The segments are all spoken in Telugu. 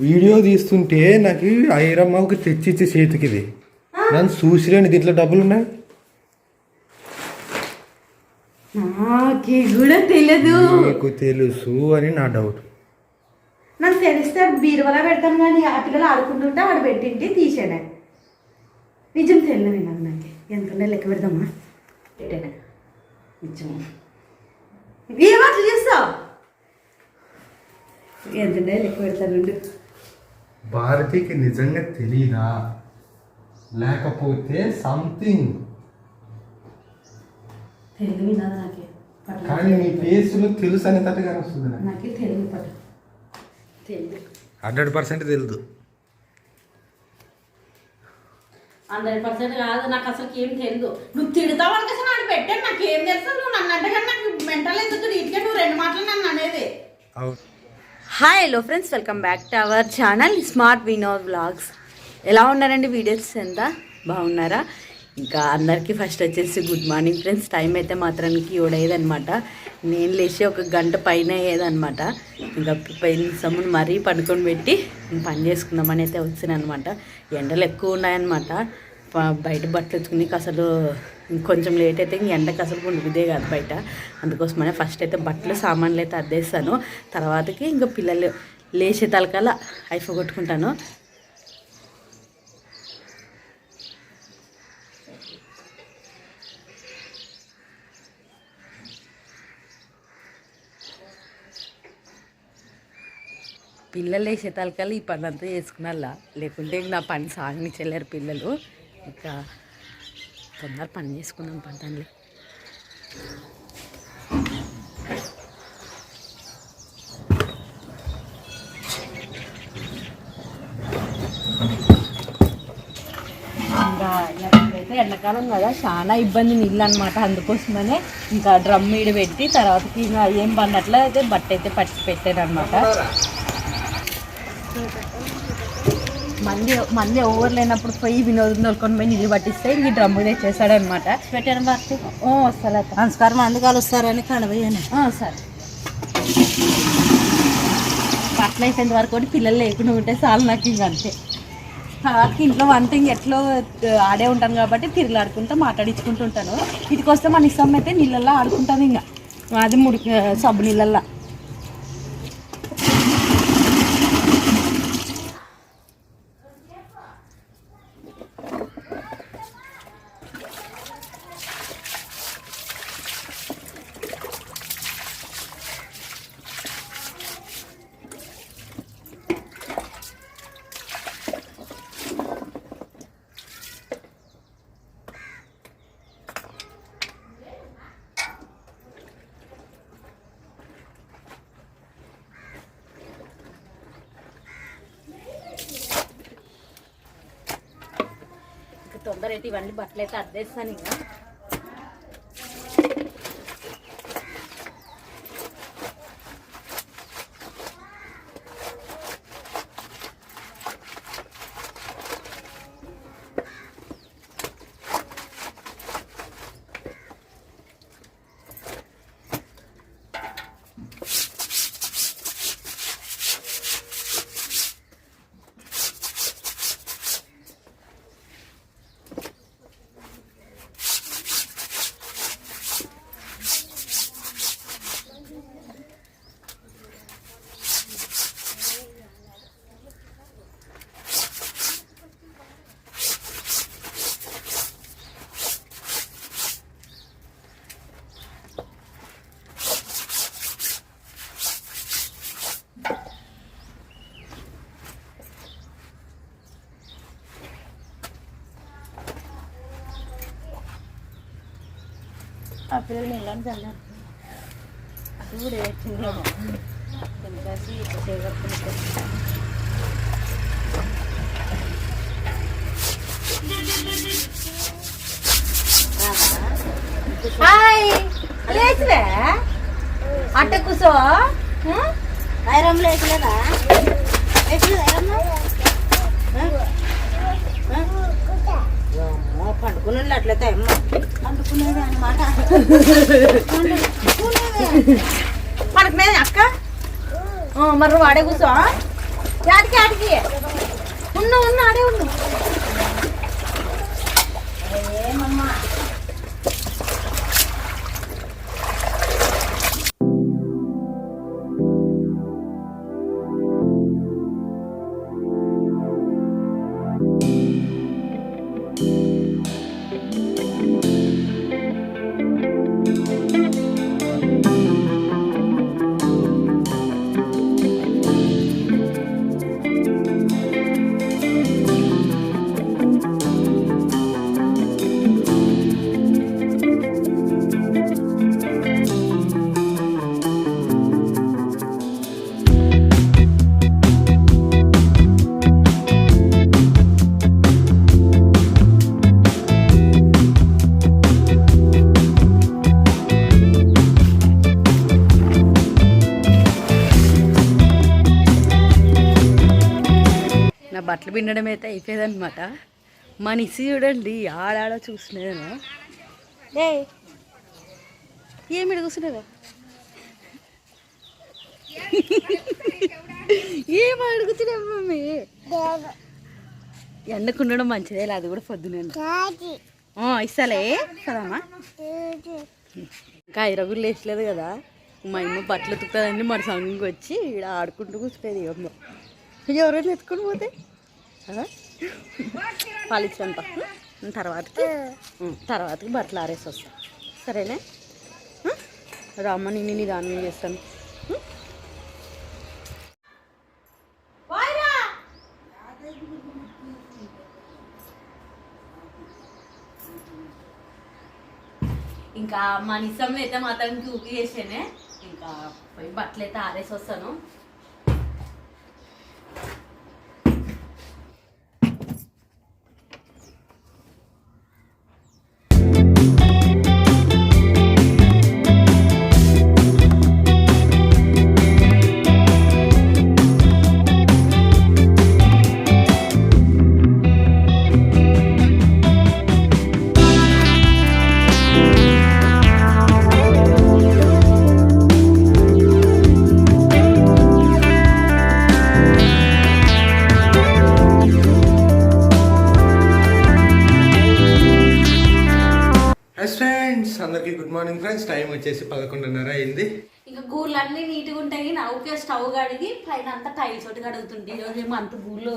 వీడియో తీస్తుంటే నాకు ఐరమ్మకి తెచ్చిచ్చే చేతికి ఇది నన్ను చూసిలేని దీంట్లో డబ్బులు ఉన్నాయి. నాకే కూడా తెలియదు. నీకు తెలుసు అని నా డౌట్. నాకు తెలిస్తే బీరువాలో పెడతాను కానీ ఆ పిల్లలు ఆడుకుంటుంటే వాడు పెట్టింటి తీసాడే. నిజం తెలియదు నాకు ఎంతనే లెక్క పెడదామా పెట్టాను నిజం ఏం అట్లా చేస్తావు ఎంతనే లెక్క పెడతానుండు. భారతికి నిజంగా తెలీదా లేకపోతే సంథింగ్ తెలుగు వినాలి నాకే కానీ నీ ఫేస్లో తెలుసు అనేటట్టుగా వస్తుంది. నాకే తెలుగు పట్టు తెలుగు 100% తెలుదు. 100% కాదు. నాకు అసలు ఏం తెలియదు. నువ్వు తిడతావు అని అసలు నాడు పెట్టాను. నాకు ఏం తెలుసు. నువ్వు నన్ను అంటే కానీ నాకు మెంటల్ ఎందుకు ఇటుకే నువ్వు 2 మాటలు నన్ను అనేది. Hi hello friends, welcome back to our channel smart Vinod vlogs. ఎలా ఉన్నారండి? వీడియోస్ ఎంత బాగున్నారా? ఇంకా అందరికీ ఫస్ట్ వచ్చేసి గుడ్ మార్నింగ్ ఫ్రెండ్స్. టైం అయితే మాత్రానికి 7 అయ్యేదనమాట. నేను లేచి 1 గంట పైన అయ్యేదనమాట. ఇంకా సమ్మును మరీ పడుకొని పెట్టి పని చేసుకుందామని అయితే వచ్చానమాట. ఎండలు ఎక్కువ ఉన్నాయన్నమాట. బయట బట్టలు ఎత్తుకుని అసలు ఇంకొంచెం లేట్ అయితే ఇంక ఎండకి అసలు ఉండిదే కాదు బయట. అందుకోసమనే ఫస్ట్ అయితే బట్టలు సామాన్లు అయితే అద్దేస్తాను. తర్వాతకి ఇంకా పిల్లలు లేచే తలకాల ఐఫ్ కొట్టుకుంటాను. పిల్లలు వేసే తలకాలు ఈ పని అంతా చేసుకున్నాలా, లేకుంటే ఇంక నా పని సాగనిచ్చలేరు పిల్లలు. ఇంకా తొందర పని చేసుకున్నాం పంటలే. ఇంకా అయితే ఎండాకాలం కదా చాలా ఇబ్బంది నీళ్ళు అనమాట. అందుకోసమనే ఇంకా డ్రమ్ మీద పెట్టి తర్వాతకి ఇంకా ఏం పడినట్లు అయితే బట్ట అయితే పట్టి పెట్టాను అనమాట. మంది ఓవర్ లేనప్పుడు పోయి వినోదం దొరుకుని పోయి నీళ్ళు పట్టిస్తే ఇంక డ్రమ్ము తెచ్చేసాడు అనమాట. పెట్టాను భర్తీ వస్తా నమస్కారం మంది కలుస్తారని కనబోయాను. సరే పట్ల అయిపోయిన వరకు కూడా పిల్లలు లేకుండా ఉంటే చాలు నాకు ఇంక అంతే. ఇంట్లో వంట ఇంక ఎట్లో ఆడే ఉంటాను కాబట్టి తిరుగులాడుకుంటూ మాట్లాడించుకుంటూ ఉంటాను. ఇటుకొస్తే మన ఇష్టం అయితే నీళ్ళల్లో ఆడుకుంటాను. ఇంకా అది సబ్బు నీళ్ళల్లో. తొందర అయితే ఇవన్నీ బట్టలు అయితే అద్దేస్తాను. ఇంకా ఆ పిల్లలు వెళ్ళాను చల్లారు అది కూడా వచ్చిందేమో తెలిసి హాయ్ లేచువే అట్ట కూసో ఐరమ్ లేచలేదా పండుకునే అట్లయితే అమ్మ పండుకునేది అనమాట. పడుకునేది అక్క మరి వాడే కూర్చో యాడికి ఉన్నా ఆడే ఉండు. ఏమమ్మా నా బట్టలు పిండడం అయితే అయిపోయేదన్నమాట. మా నిసి చూడండి ఆడాడ చూసినాను. ఏమిటి కూర్చున్నారా? ఏం అడుగుతున్నావు మమ్మీ? ఎండకు ఉండడం మంచిదే, అది కూడా పొద్దునే ఇస్తాలే కదమ్మా. ఇంకా 5 రోజులు లేచలేదు కదా, మా అమ్మ బట్టలు ఉతుకుతుందండి. మరి సంగకి వచ్చి ఇక్కడ ఆడుకుంటూ కూర్చుంటుంది. అమ్మ ఎవరైనా ఎత్తుకొని పోతే పాలిచ్చంత తర్వాతకి బట్టలు ఆరేసి వస్తాం. సరేనే రామ్మ, నేను నిదానం చేస్తాను. ఇంకా మా నిజంలో అయితే మాత్రానికి ఊపి చేసేనే. ఇంకా పోయి బట్టలు అయితే ఆరేసి వస్తాను. అందరికీ గుడ్ మార్నింగ్ ఫ్రెండ్స్. టైం వచ్చేసి 11:30 అయింది. ఇంకా గూళ్ళు అన్నీ నీట్గా ఉంటాయి. నవ్వుకే స్టవ్ కడిగి పైన అంతా టైల్స్ ఒకటి కడుగుతుంటే ఈరోజు ఏమో అంత గూళ్ళు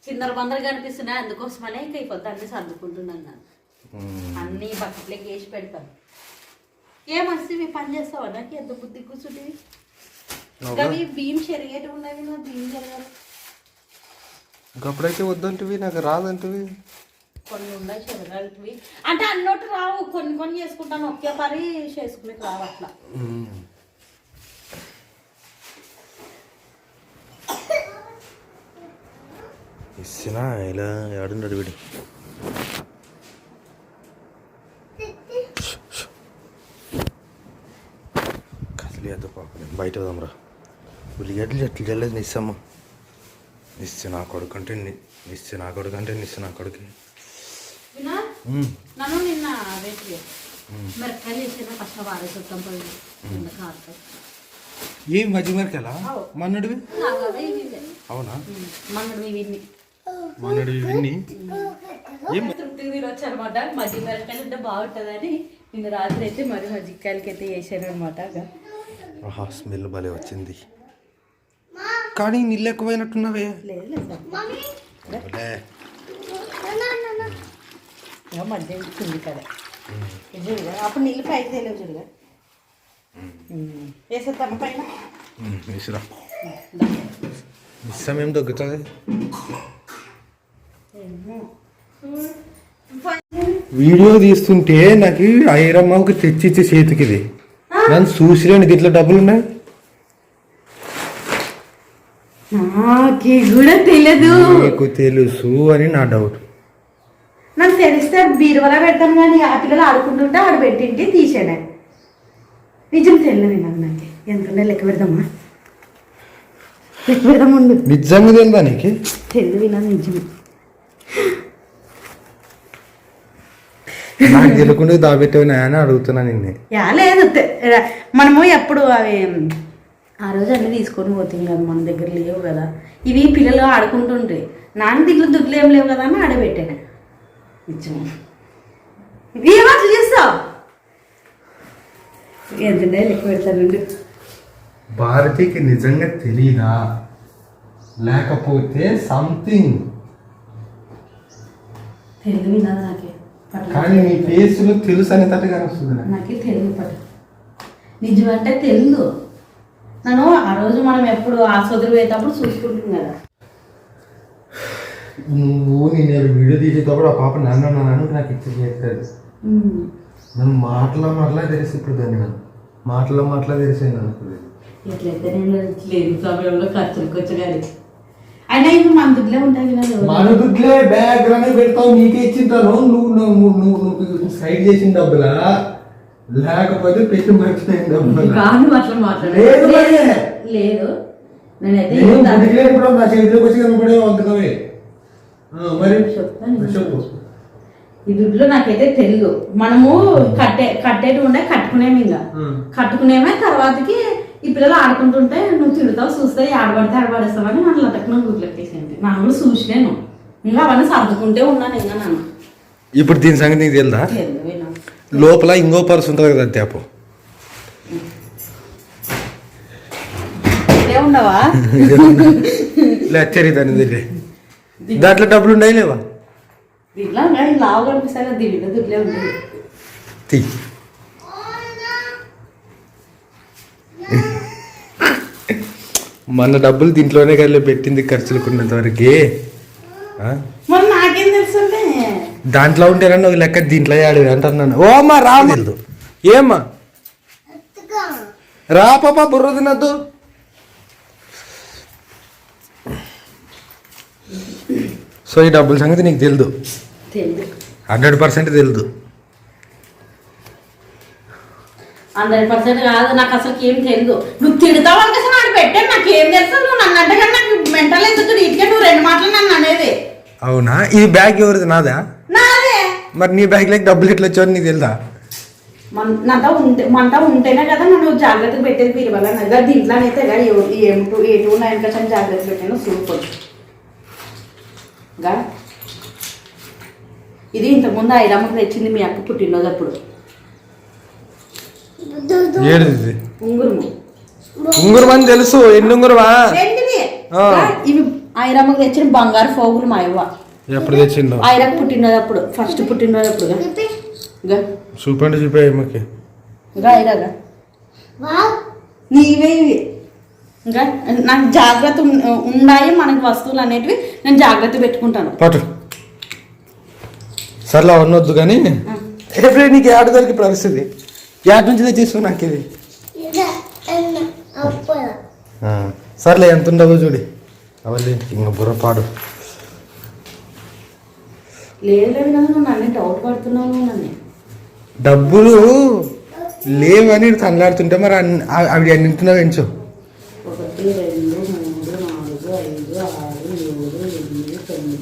చిందర బందరు కనిపిస్తున్నాయి. అందుకోసమనే ఇంకా అయిపోద్ది అన్ని సర్దుకుంటున్నాను. నేను అన్ని బకెట్లకి వేసి పెడతాను. ఏమస్తే మీ పని చేస్తావా? నాకు ఎంత బుద్ధి కూర్చుంటివి. అవి బియ్యం చెరిగేటివి ఉన్నాయి. నా బియ్యం చెరగాలి. అప్పుడైతే వద్దంటివి, నాకు రాదంటివి. కొన్ని ఉన్నాయి చెరగాలివి అంటే అన్నట్టు రావు. కొన్ని చేసుకుంటాను, ఒకే పని చేసుకునే రావు అట్లా. ఇచ్చినా ఇలా ఆడున్నాడు వీడు. కదిలేదు పాపం. బయట వదాంరా. ఉల్లిగడ్డలు చెట్లు చల్లదు నిస్సమ్మ. నిస్సు నా కొడుకు అంటే నిస్సు నా కొడుకు. నన్ను నిన్న రేపు మిరపకాయలు వేసిన ఫస్ట్ వారేసొస్తాం. ఏం మజ్జి మిరకాయలా? మన్నడివి? అవునా? మన్నడివి విన్ని తృప్తికి తినొచ్చు అనమాట. మజ్జి మిరపకాయలు ఉంటే బాగుంటుందని నిన్న రాత్రి అయితే మరి మజ్జికాయలకి అయితే వేసాను అనమాట. ఆహా, స్మెల్ భలే వచ్చింది. కానీ నీళ్ళు ఎక్కువైనట్టున్నావే. మధ్య ఇస్తుంది కదా చూడుగా. అప్పుడు నీళ్ళు పైకి తెలియవు చూడుగా. వేసేద్దామా పైన? వేసిరా. ఇష్టమేం తగ్గుతుంది. వీడియో తీస్తుంటే నాకు ఐరమ్మకి తెచ్చిచ్చే చేతికి ఇది నన్ను చూసిలేని దీంట్లో డబ్బులు ఉన్నాయి. నాకే కూడా తెలియదు. నీకు తెలుసు అని నా డౌట్. నాకు తెలిస్తే బీరువలా పెడతాను కానీ ఆ పిల్లలు ఆడుకుంటుంటే ఆడ పెట్టింటి తీసాను. నిజం తెలియదు నాకు. ఎంత లెక్క పెడదామా? లెక్క పెడదాం ఉండు. నిజంగా తెలుదా నీకు? తెలియదు నాకు నిజం. నాకు తెలియకుండా దాబెట్టేవినా అని అడుగుతున్నా నిన్ను. లేదు, మనము ఎప్పుడు అవి ఆ రోజు అన్నీ తీసుకొని పోతాం కదా, మన దగ్గర లేవు కదా. ఇవి పిల్లలు ఆడుకుంటుంటాయి. నాన్న దీంట్లో దుడ్లు ఏం లేవు కదా అని ఆడబెట్టాను. ఇచ్చాము ఏమట్లా చేస్తావు? ఎంత లెక్క పెడతాను. భారతికి నిజంగా తెలీదా లేకపోతే సంథింగ్? తెలుగు వినాలి నాకే, కానీ నీ ఫేస్లో తెలుసు అనేటట్టుగా వస్తుంది. నాకే తెలుగు పట్టు నిజమంటే తెలుగు. నన్ను ఆ రోజు మనం ఎప్పుడు ఆస్పత్రికి పోయేటప్పుడు చూసుకుంటుంది కదా. నువ్వు నేను వీడియో తీసేటప్పుడు ఆ పాప నన్ను నాకు ఇచ్చి చేస్తుంది. నన్ను మాటలా తెలిసి ఇప్పుడు దాన్ని నన్ను మాటలా తెలిసింది అనుకుంది. ఎట్లయితే నేను లేని సమయంలో ఖర్చులకు వచ్చగాలి. అయినా ఇవి మన దుడ్లే ఉంటాయి కదా. మన దుడ్లే బ్యాగ్ లోనే పెడతావు. నీకే ఇచ్చింటాను. నువ్వు సైడ్ చేసిన డబ్బులా లేకపోతే పెట్టి మర్చిపోయిన డబ్బులు కాదు. అట్లా మాట్లాడలేదు. లేదు నేనైతే నా చేతిలోకి వచ్చి కనపడే వంతకమే. మరి చెప్పు. ఈ దుడ్లు నాకైతే తెలుగు. మనము కట్టేటి ఉండే కట్టుకునేమి. ఇంకా కట్టుకునేమే తర్వాతకి ఈ పిల్లలు ఆడుకుంటుంటే నువ్వు తిడతావు చూస్తే ఆడబడితే ఆడబడేస్తావని నన్ను లటక్కున గుడ్లెక్కేసింది. నన్ను కూడా చూసినాను. ఇంకా అవన్నీ సర్దుకుంటే ఉన్నాను. ఇంకా నన్ను ఇప్పుడు దీని సంగతి నీకు తెలుదా? లోపల ఇంకో పర్సు ఉంటుంది కదా తేపో. ఉండవా లేచరి దాని దాంట్లో డబ్బులు ఉన్నాయి లేవా? దీంట్లో లావు కనిపిస్తాయి. దీంట్లో దుడ్లే ఉంటుంది. మన డబ్బులు దీంట్లోనే కదా పెట్టింది ఖర్చులుకున్నంత వరకు. మరి నాకేం తెలుసు? దాంట్లో ఉంటేనన్నా ఒక లెక్క దీంట్లో ఆడి అంటున్నాను. ఓ అమ్మా రాదు. ఏమ్మా రా పాపా బుర్ర తినద్దు. సో ఈ డబ్బుల సంగతి నీకు తెలుదు? 100% తెలుదు. 100% కాదు. నాకు అసలు ఏం తెలియదు. నువ్వు తిడతావు అని అసలు ఆడు పెట్టాను. నాకు ఏం తెలుసు? నువ్వు నన్ను అంటే కానీ నాకు మెంటల్ ఎందుకు ఇటుకే నువ్వు 2 మాటలు నన్ను అనేది. అవునా? ఈ బ్యాగ్ ఎవరిది? నాదా? నాదే. మరి నీ బ్యాగ్ లైక్ డబ్బులు ఎట్లా వచ్చావు నీకు తెలుదా? మనతో ఉంటేనే కదా నన్ను జాగ్రత్తగా పెట్టేది. మీరు వల్ల నగర దీంట్లోనైతే ఏ 2 9 జాగ్రత్త పెట్టాను. సూపర్ గా ఇది ఇంతకుముందు ఐరమ్మకి తెచ్చింది మీ అక్క పుట్టినరోజు అప్పుడు. ఉంగురం అని తెలుసు. ఎన్ని ఉంగురమా? ఇవి ఐరమ్మకి తెచ్చిన బంగారు పోగులు మా అవ్వ. ఎప్పుడు తెచ్చిందో? ఐరమ్మ పుట్టినరోజు అప్పుడు, ఫస్ట్ పుట్టినరోజు అప్పుడు. చూపండి చూపే అమ్మకి. ఐరాగా నీవే ఇవి. ఇంకా నాకు జాగ్రత్త ఉన్నాయి. మనకి వస్తువులు అనేటివి నేను జాగ్రత్త పెట్టుకుంటాను. పాటు సర్లే అనొద్దు కానీ ఎప్పుడే నీకు ఏడు దొరికి పరిస్థితి ఏడు నుంచి తెచ్చేసు నాకు ఇది. సర్లే ఎంత ఉండవు చూడి. అవన్నీ ఇంకా బుర్రపాడు. లేదు కదా నువ్వు నన్ను డౌట్ పడుతున్నావు. నన్ను డబ్బులు లేవని తనలాడుతుంటే మరి అవి అన్నింటిలో పెంచు. 1 2 3 4 5 6 7 8 9 10 11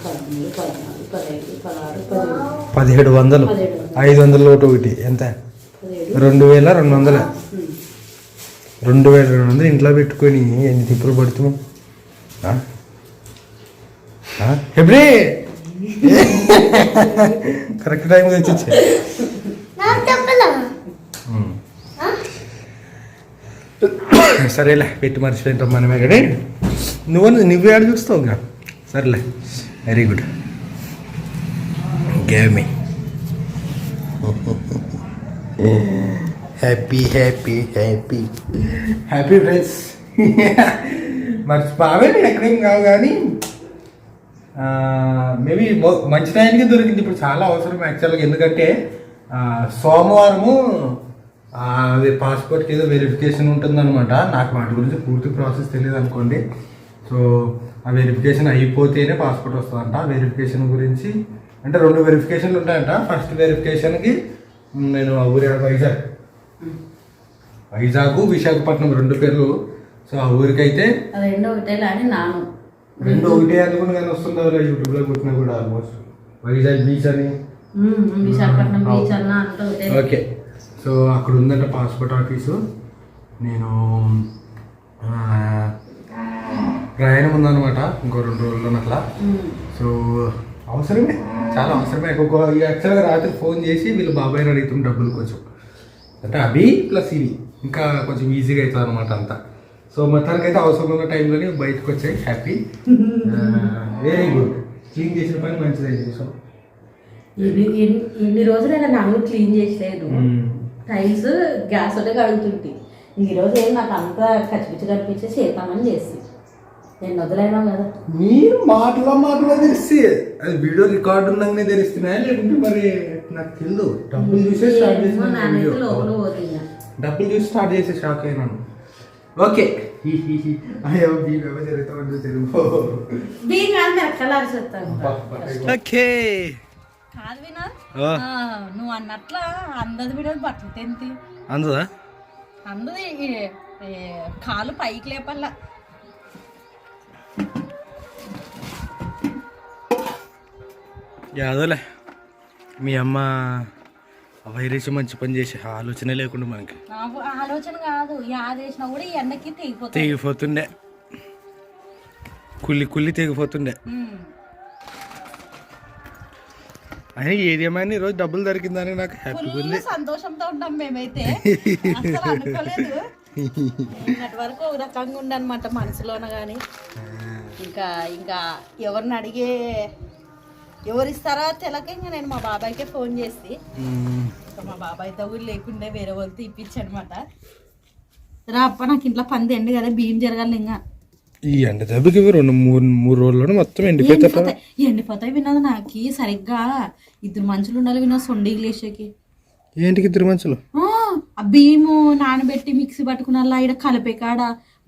12 13 14 15 16 17 1700 500 ఒకటి ఎంత? 2200. 2200 ఇంట్లో పెట్టుకొని ఎన్ని తిప్పులు పడుతున్నావు? ఎప్పుడే కరెక్ట్ టైం తెచ్చి సరేలే పెట్టి మర్చిపోయింటాం మనమే కానీ నువ్వే ఆడ చూస్తావు ఇంకా. సరేలే very good. Gave me happy happy happy happy friends. మర్చిపోవే ఎక్కడేం కావు కానీ మేబీ మంచి టైంకి దొరికింది. ఇప్పుడు చాలా అవసరం యాక్చువల్గా. ఎందుకంటే సోమవారము అది పాస్పోర్ట్కి ఏదో వెరిఫికేషన్ ఉంటుందన్నమాట. నాకు వాటి గురించి పూర్తి ప్రాసెస్ తెలియదు అనుకోండి. సో ఆ వెరిఫికేషన్ అయిపోతేనే పాస్పోర్ట్ వస్తుందంట. వెరిఫికేషన్ గురించి అంటే 2 వెరిఫికేషన్లు ఉంటాయంట. ఫస్ట్ వెరిఫికేషన్కి నేను ఊరి వైజాగ్ విశాఖపట్నం 2 పేర్లు. సో ఆ ఊరికైతే 2 ఒకటే అనుకుని కానీ వస్తుంది కదా యూట్యూబ్లో కొట్టినా కూడా. ఆల్మోస్ట్ వైజాగ్ బీచ్ అని విశాఖపట్నం బీచ్ అన్న. ఓకే. సో అక్కడ ఉందంట పాస్పోర్ట్ ఆఫీసు. నేను ప్రయాణం ఉందన్నమాట ఇంకో 2 రోజుల్లో అట్లా. సో అవసరమే, చాలా అవసరమే. యాక్చువల్గా రాత్రి ఫోన్ చేసి వీళ్ళు బాబాయ్ని అడుగుతుంది డబ్బులు కొంచెం, అంటే అవి ప్లస్ ఇవి ఇంకా కొంచెం ఈజీగా అవుతుంది అనమాట అంతా. సో మొత్తానికి అయితే అవసరం ఉన్న టైంలోనే బయటకు వచ్చాయి. Happy, very good. క్లీన్ చేసిన పని మంచిదైంది. సో ఎన్ని రోజులైనా నాకు క్లీన్ చేసేది, టైల్స్ గ్యాస్ ఒకటే కడుగుతుంటే ఈరోజు ఏం నాకు అంత కచ్చిపిచ్చి కనిపించి చేద్దామని చేసి నేను వదిలేనా కదా. మీరు మాటలో తెలిసి అది వీడియో రికార్డు ఉన్నాకనే తెలుస్తున్నాయా లేకుంటే మరి నాకు తెలియదు. డబ్బులు చూసే స్టార్ట్ చేసిన, డబ్బులు చూసి స్టార్ట్ చేసి షాక్ అయినాను. ఓకే, అయ్యో జరుగుతామంటే తెలుగు ఓకే కాదు వినా, నువ్వు అన్నట్ల అందది వీడియో బట్టలు తెంతి అందదా అందది కాలు పైకి లేపల్లా. యాదోలే, మీ అమ్మ వైరస్ మంచి పని చేసి ఆలోచన లేకుండా మనకి. నాకు ఆలోచన కాదు, యాదేసినా కూడా ఈ ఎండకి తెగిపోతుండే, కుళ్ళి తెగిపోతుండే. అయినా ఏది ఏమైనా ఈరోజు డబ్బులు దొరికిందని నాకు హ్యాపీగా ఉంది, సంతోషంతో ఉంటాం మేమైతే. అసలు అనుకోలేదు, ఇన్నటి వరకు ఒక రకంగా ఉండనమాట మనసులోన. కానీ ఇంకా ఎవరిని అడిగే ఎవరు ఇస్తారా తెలక ఇంకా నేను మా బాబాయ్కే ఫోన్ చేసి, మా బాబాయ్తో కూడా లేకుండే వేరే వాళ్ళతో ఇప్పించనమాట. రా అప్ప, నాకు ఇంట్లో పని ఎండు కదా, బియ్యం జరగాలి. ఇంకా ఈ ఎండ దెబ్బకి 2-3 రోజుల్లోనే మొత్తం ఎండిపోతాయి వినోద్. నాకు సరిగ్గా 2 మనుషులు ఉండాలి వినోద్ సొండికి లేచేకి. ఏంటికి 2 మనుషులు? ఆ బియ్యము నానబెట్టి మిక్సీ పట్టుకున్న ఇక్కడ కలిపే కాడ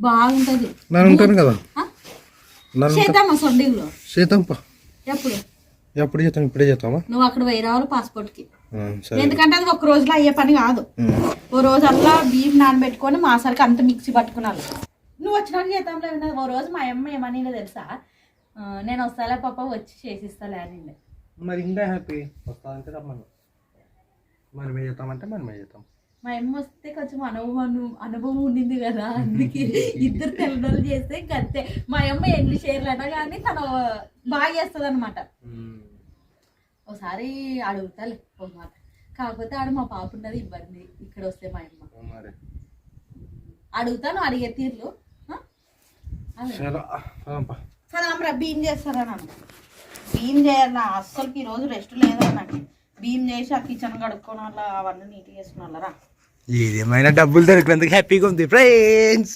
బాగుంటది. కదా చేద్దామా సొండిలో? చేద్దాంపా. ఎప్పుడు చేద్దాం? ఇప్పుడే చేద్దామా? నువ్వు అక్కడ 1000 రావాలి పాస్పోర్ట్ కి. ఎందుకంటే అది ఒక రోజులో అయ్యే పని కాదు. ఓ రోజల్లా బియ్యం నానబెట్టుకొని మాసరికి అంత మిక్సీ పట్టుకున్నాను. నువ్వు వచ్చినాక చేద్దాంలే. ఓ రోజు మా అమ్మ ఏమని తెలుసా, నేను వస్తాలే పాప వచ్చి చేసిస్తాలే అని. మరి ఇంకా హ్యాపీ వస్తానంటే రమ్మను, మనమే చేద్దామంటే మనమే చేద్దాం. మా అమ్మ వస్తే కొంచెం అనుభవం ఉండింది కదా, అందుకే 2 తెల్లదొరలు చేస్తే అంతే. మా అమ్మ ఎన్ని షేర్లు అయినా కానీ తను బాగా చేస్తుంది అనమాట. ఒకసారి అడుగుతాలే ఒక మాట. కాకపోతే ఆడ మా పాప ఉన్నది ఇబ్బంది, ఇక్కడ వస్తే మా అమ్మ అడుగుతాను, అడిగే తీర్లు. సరే బియ్యం చేస్తారా నన్ను? బియ్యం చేయాలి అస్సలకి ఈరోజు రెస్ట్ లేదా నాకు. బియ్యం చేసి ఆ కిచెన్ కడుక్కోని వాళ్ళ అవన్నీ నీట్గా చేసుకుని వాళ్ళరా. ఏదేమైనా డబ్బులు దొరికినందుకు హ్యాపీగా ఉంది ఫ్రెండ్స్.